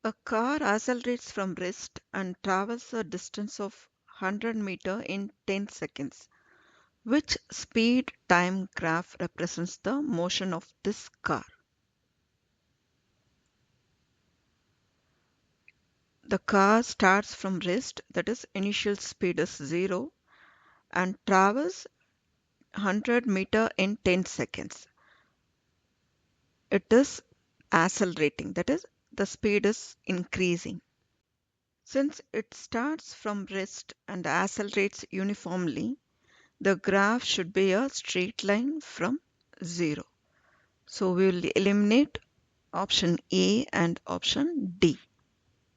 A car accelerates from rest and travels a distance of 100 meters in 10 seconds. Which speed time graph represents the motion of this car? The car starts from rest, that is initial speed is 0, and travels 100 meters in 10 seconds. It is accelerating, that is the speed is increasing. Since it starts from rest and accelerates uniformly, the graph should be a straight line from 0. So we will eliminate option A and option D.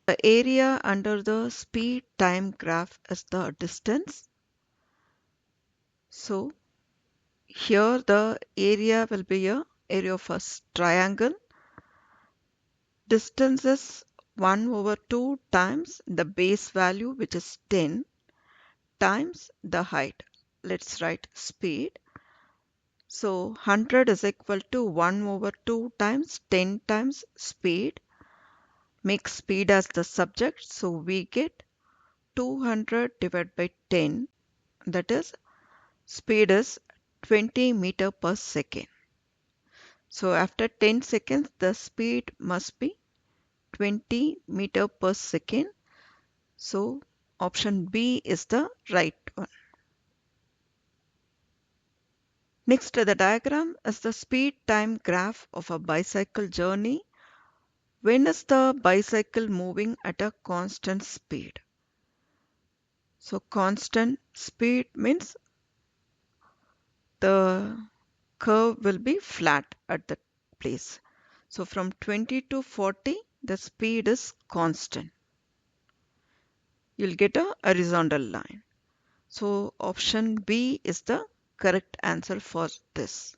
The area under the speed time graph is the distance. So here the area will be a area of a triangle. Distance is 1 over 2 times the base value, which is 10, times the height. Let's write speed. So 100 is equal to 1 over 2 times 10 times speed. Make speed as the subject. So we get 200 divided by 10. That is, speed is 20 meter per second. So after 10 seconds, the speed must be 20 meter per second. So option B is the right one. Next, the diagram is the speed time graph of a bicycle journey. When is the bicycle moving at a constant speed? So constant speed means the curve will be flat at that place. So from 20 to 40, the speed is constant. You'll get a horizontal line. So option B is the correct answer for this.